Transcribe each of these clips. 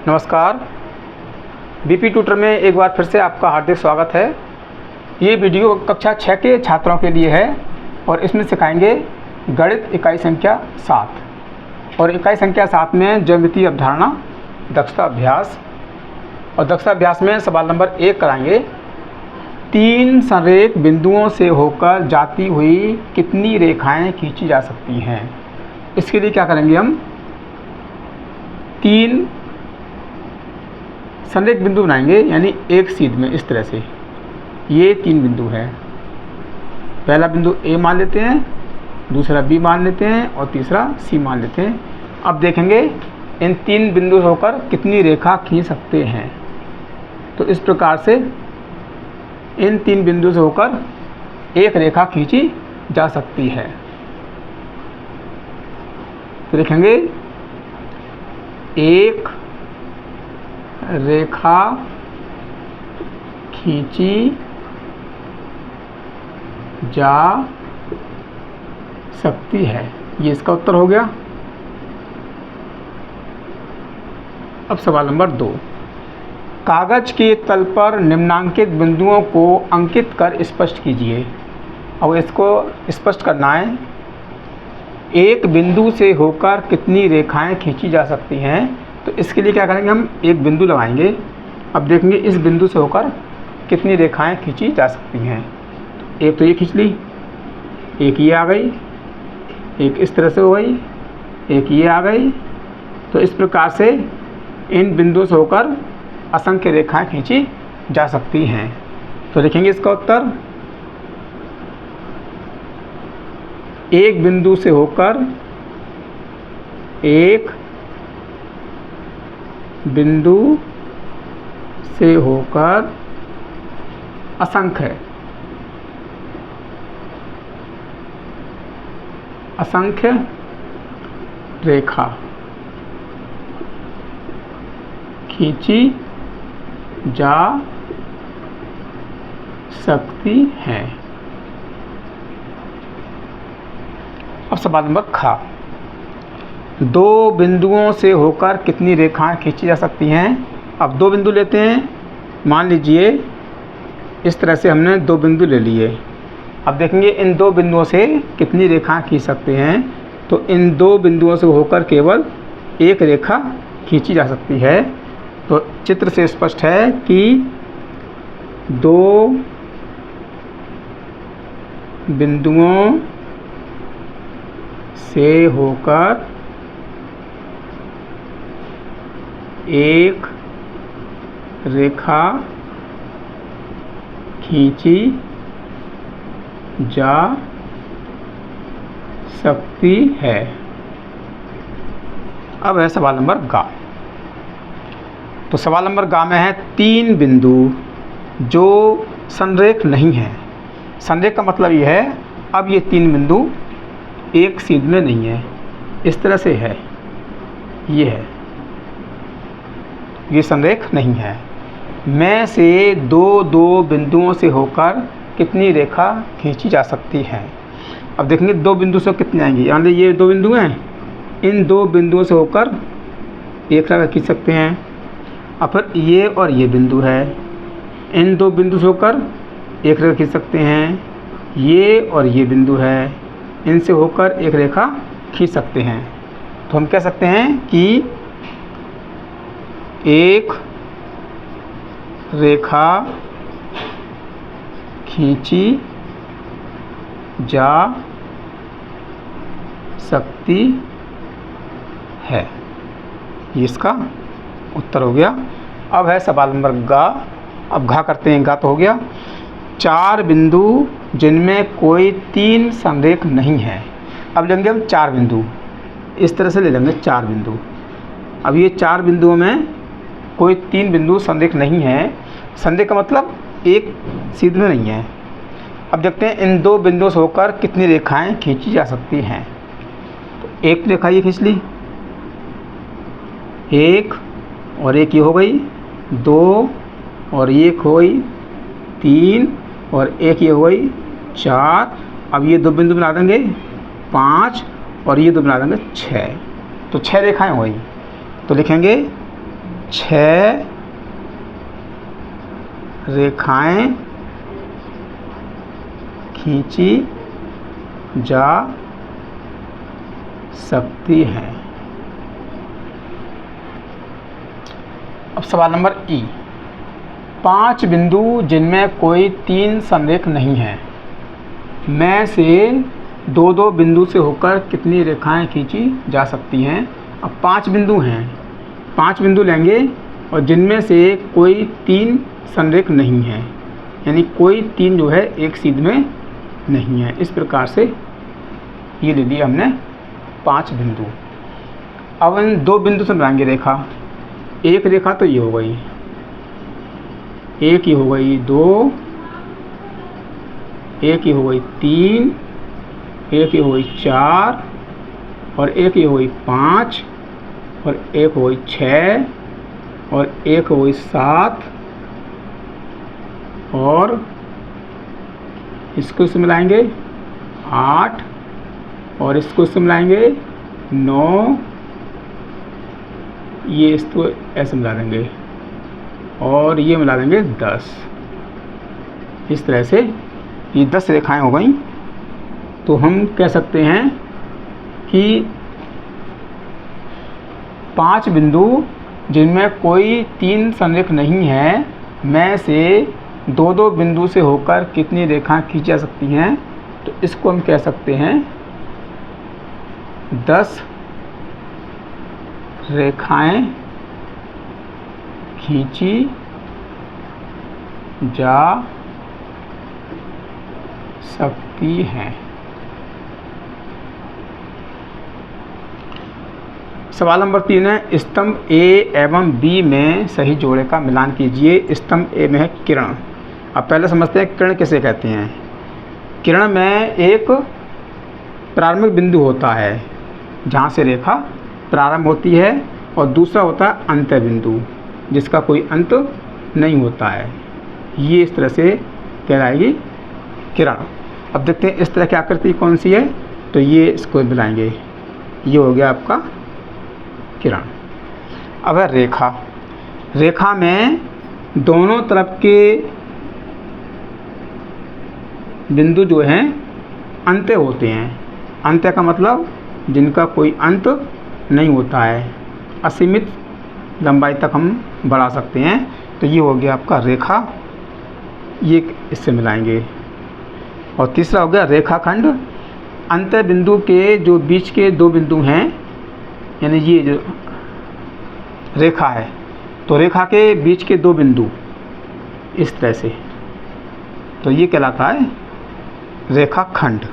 नमस्कार। BP tutor में एक बार फिर से आपका हार्दिक स्वागत है। ये वीडियो कक्षा 6 के छात्रों के लिए है और इसमें सिखाएंगे गणित इकाई संख्या 7 और इकाई संख्या 7 में ज्यामितीय अवधारणा दक्षता अभ्यास। और दक्षता अभ्यास में सवाल नंबर 1 कराएंगे। 3 संरेख बिंदुओं से होकर जाती हुई कितनी रेखाएं खींची जा सकती हैं। इसके लिए क्या करेंगे, हम 3 संरेख बिंदु बनाएंगे, यानी एक सीध में इस तरह से। ये 3 बिंदु है। पहला बिंदु ए मान लेते हैं, दूसरा बी मान लेते हैं और तीसरा सी मान लेते हैं। अब देखेंगे इन 3 बिंदु से होकर कितनी रेखा खींच सकते हैं। तो इस प्रकार से इन 3 बिंदु से होकर एक रेखा खींची जा सकती है। तो देखेंगे एक रेखा खींची जा सकती है। ये इसका उत्तर हो गया। अब सवाल नंबर 2। कागज के तल पर निम्नांकित बिंदुओं को अंकित कर स्पष्ट कीजिए। अब इसको स्पष्ट करना है। एक बिंदु से होकर कितनी रेखाएं खींची जा सकती हैं। तो इसके लिए क्या करेंगे, हम एक बिंदु लगाएंगे। अब देखेंगे इस बिंदु से होकर कितनी रेखाएं खींची जा सकती हैं। एक तो ये खींच ली, एक ये आ गई, एक इस तरह से हो गई, एक ये आ गई। तो इस प्रकार से इन बिंदुओं से होकर असंख्य रेखाएं खींची जा सकती हैं। तो लिखेंगे इसका उत्तर। एक बिंदु से होकर असंख्य रेखा खींची जा सकती है। अब सवाल नंबर ख। 2 बिंदुओं से होकर कितनी रेखाएं खींची जा सकती हैं। अब 2 बिंदु लेते हैं। मान लीजिए इस तरह से हमने 2 बिंदु ले लिए। अब देखेंगे इन 2 बिंदुओं से कितनी रेखाएं खींच सकते हैं। तो इन 2 बिंदुओं से होकर केवल एक रेखा खींची जा सकती है। तो चित्र से स्पष्ट है कि 2 बिंदुओं से होकर एक रेखा खींची जा सकती है। अब है सवाल नंबर ग। तो सवाल नंबर ग में है 3 बिंदु जो संरेख नहीं है। संरेख का मतलब ये है, अब ये 3 बिंदु एक सीध में नहीं है, इस तरह से है, ये है, ये संरेख नहीं है। में से 2 बिंदुओं से होकर कितनी रेखा खींची जा सकती है। अब देखेंगे 2 बिंदु से कितने आएंगे। यानी ये 2 बिंदु हैं, इन 2 बिंदुओं से होकर एक रेखा खींच सकते हैं। अब फिर ये और ये बिंदु है, इन 2 बिंदु से होकर एक रेखा खींच सकते हैं। ये और ये बिंदु है, इनसे होकर एक रेखा खींच सकते हैं। तो हम कह सकते हैं कि एक रेखा खींची जा सकती है। ये इसका उत्तर हो गया। अब है सवाल नंबर ग। अब घा करते हैं। गा तो हो गया। 4 बिंदु जिनमें कोई 3 संरेख नहीं है। अब लेंगे हम 4 बिंदु, इस तरह से ले लेंगे 4 बिंदु। अब ये 4 बिंदुओं में कोई 3 बिंदु संरेख नहीं है। संरेख का मतलब एक सीध में नहीं है। अब देखते हैं इन 2 बिंदुओं से होकर कितनी रेखाएं खींची जा सकती हैं। तो एक रेखा ये खींच ली, एक और एक ये हो गई, 2 और एक हो गई, 3 और एक ये हो गई, 4। अब ये 2 बिंदु बना देंगे 5 और ये 2 बना देंगे 6। तो 6 रेखाएं हो गई। तो लिखेंगे 6 रेखाएं खींची जा सकती हैं। अब सवाल नंबर ई, 5 बिंदु जिनमें कोई 3 संरेख नहीं है में से 2-2 बिंदु से होकर कितनी रेखाएं खींची जा सकती हैं। अब 5 बिंदु हैं, 5 बिंदु लेंगे और जिनमें से कोई 3 संरेख नहीं है, यानी कोई 3 जो है एक सीध में नहीं है। इस प्रकार से ये ले लिया हमने 5 बिंदु। अब इन 2 बिंदु से बनाएंगे रेखा। एक रेखा तो ये हो गई, एक ये हो गई 2, एक ये हो गई 3, एक ये हो गई 4 और एक ये हो गई 5 और एक हो गई 6 और एक हो गई 7 और इसको इससे मिलाएंगे 8 और इसको इससे मिलाएंगे 9, ये इसको ऐसे मिला देंगे और ये मिला देंगे 10। इस तरह से ये 10 रेखाएं हो गई। तो हम कह सकते हैं कि 5 बिंदु जिनमें कोई 3 संरेख नहीं है में से 2-2 बिंदु से होकर कितनी रेखाएं खींची जा सकती हैं। तो इसको हम कह सकते हैं 10 रेखाएं खींची जा सकती हैं। सवाल नंबर 3 है, स्तंभ ए एवं बी में सही जोड़े का मिलान कीजिए। स्तंभ ए में है किरण। अब पहले समझते हैं किरण किसे कहते हैं। किरण में एक प्रारंभिक बिंदु होता है जहाँ से रेखा प्रारंभ होती है और दूसरा होता है अंत्य बिंदु जिसका कोई अंत नहीं होता है। ये इस तरह से कहलाएगी किरण। अब देखते हैं इस तरह की आकृति कौन सी है, तो ये इसको मिलाएंगे, ये हो गया आपका किरण। अब है रेखा। रेखा में दोनों तरफ के बिंदु जो हैं अंत्य होते हैं। अंत्य का मतलब जिनका कोई अंत नहीं होता है, असीमित लंबाई तक हम बढ़ा सकते हैं। तो ये हो गया आपका रेखा, ये इससे मिलाएंगे। और तीसरा हो गया रेखाखंड। अंत्य बिंदु के जो बीच के 2 बिंदु हैं, यानी ये जो रेखा है तो रेखा के बीच के 2 बिंदु इस तरह से, तो ये कहलाता है रेखाखंड।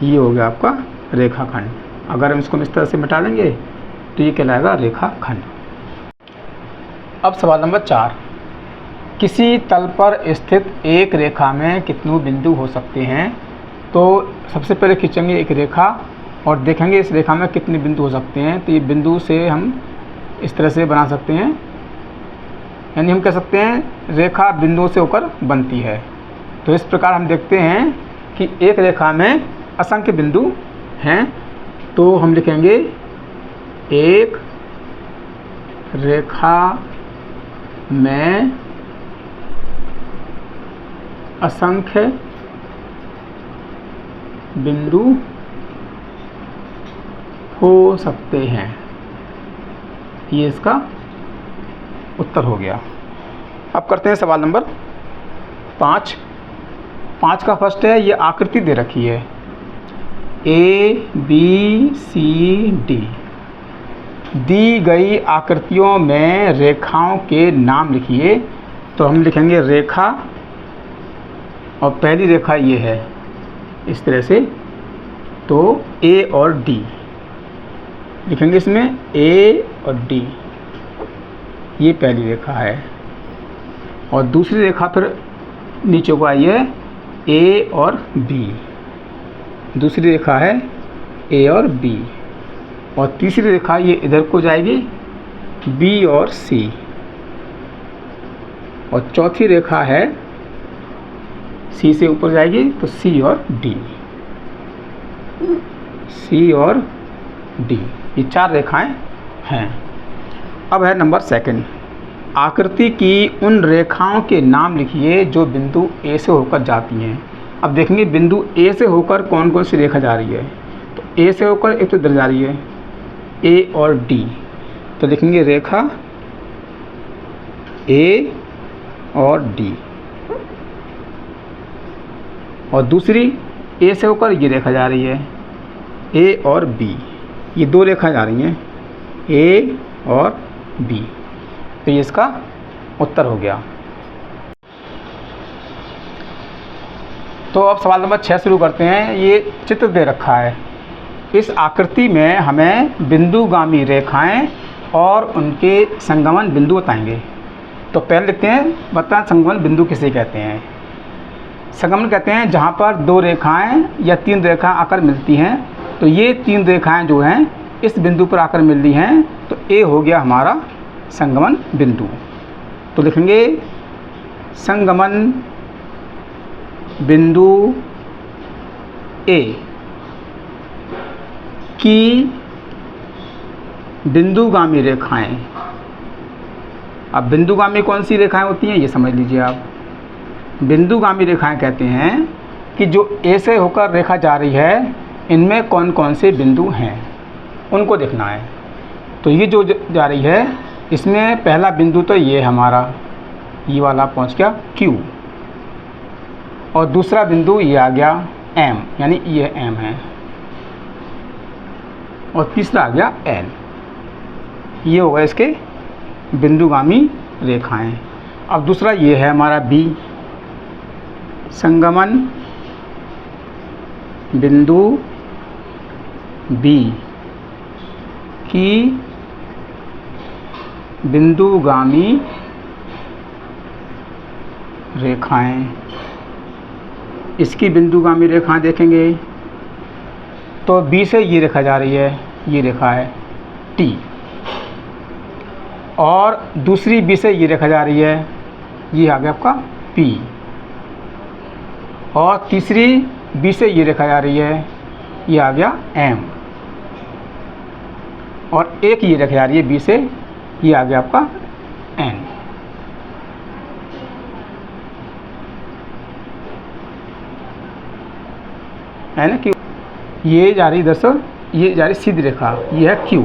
ये हो गया आपका रेखाखंड। अगर हम इसको इस तरह से मिटा देंगे तो ये कहलाएगा रेखाखंड। अब सवाल नंबर 4, किसी तल पर स्थित एक रेखा में कितने बिंदु हो सकते हैं। तो सबसे पहले खींचेंगे एक रेखा और देखेंगे इस रेखा में कितने बिंदु हो सकते हैं। तो ये बिंदु से हम इस तरह से बना सकते हैं, यानी हम कह सकते हैं रेखा बिंदुओं से होकर बनती है। तो इस प्रकार हम देखते हैं कि एक रेखा में असंख्य बिंदु हैं। तो हम लिखेंगे एक रेखा में असंख्य बिंदु हो सकते हैं। ये इसका उत्तर हो गया। अब करते हैं सवाल नंबर 5। 5 का फर्स्ट है, ये आकृति दे रखी है ABCD। दी गई आकृतियों में रेखाओं के नाम लिखिए। तो हम लिखेंगे रेखा और पहली रेखा ये है इस तरह से, तो A और D लिखेंगे इसमें, A और D ये पहली रेखा है। और दूसरी रेखा फिर नीचे को आई है A और B, दूसरी रेखा है A और B। और तीसरी रेखा ये इधर को जाएगी B और C। और चौथी रेखा है C से ऊपर जाएगी तो C और D, C और D, ये 4 रेखाएं हैं। अब है नंबर सेकंड, आकृति की उन रेखाओं के नाम लिखिए जो बिंदु ए से होकर जाती हैं। अब देखेंगे बिंदु ए से होकर कौन कौन सी रेखा जा रही है। तो ए से होकर एक तो इधर जा रही है ए और डी, तो लिखेंगे रेखा ए और डी। और दूसरी ए से होकर ये रेखा जा रही है ए और बी, ये दो रेखा जा रही हैं ए और बी। तो ये इसका उत्तर हो गया। तो अब सवाल नंबर 6 शुरू करते हैं। ये चित्र दे रखा है, इस आकृति में हमें बिंदुगामी रेखाएं और उनके संगमन बिंदु बताएंगे। तो पहले लिखते हैं, बता संगमन बिंदु किसे कहते हैं। संगमन कहते हैं जहाँ पर दो रेखाएं या तीन रेखाएं आकर मिलती हैं। तो ये तीन रेखाएं जो हैं इस बिंदु पर आकर मिल रही हैं, तो ए हो गया हमारा संगमन बिंदु। तो लिखेंगे संगमन बिंदु ए की बिंदुगामी रेखाएं। अब बिंदुगामी कौन सी रेखाएं होती हैं ये समझ लीजिए आप। बिंदुगामी रेखाएं कहते हैं कि जो ए से होकर रेखा जा रही है इनमें कौन कौन से बिंदु हैं उनको देखना है। तो ये जो जा रही है इसमें पहला बिंदु तो ये हमारा ये वाला पहुंच गया Q, और दूसरा बिंदु ये आ गया M, यानी ये M है, और तीसरा आ गया L। ये होगा इसके बिंदुगामी रेखाएं। अब दूसरा ये है हमारा B, संगमन बिंदु B की बिंदुगामी रेखाएं। इसकी बिंदुगामी रेखाएं देखेंगे तो B से ये रेखा जा रही है, ये रेखा है T, और दूसरी B से ये रेखा जा रही है, ये आ गया आपका P, और तीसरी B से ये रेखा जा रही है, ये आ गया M, और एक ये रेखा जा रही है B से, ये आ गया आपका N। है ना Q, ये जा रही दरअसल ये जा रही सीधी रेखा, ये है Q।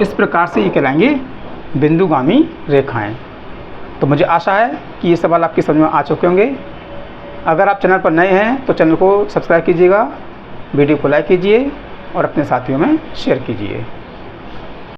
इस प्रकार से ये कहलाएंगे बिंदुगामी रेखाएं। तो मुझे आशा है कि ये सवाल आपकी समझ में आ चुके होंगे। अगर आप चैनल पर नए हैं तो चैनल को सब्सक्राइब कीजिएगा, वीडियो को लाइक कीजिए और अपने साथियों में शेयर कीजिए।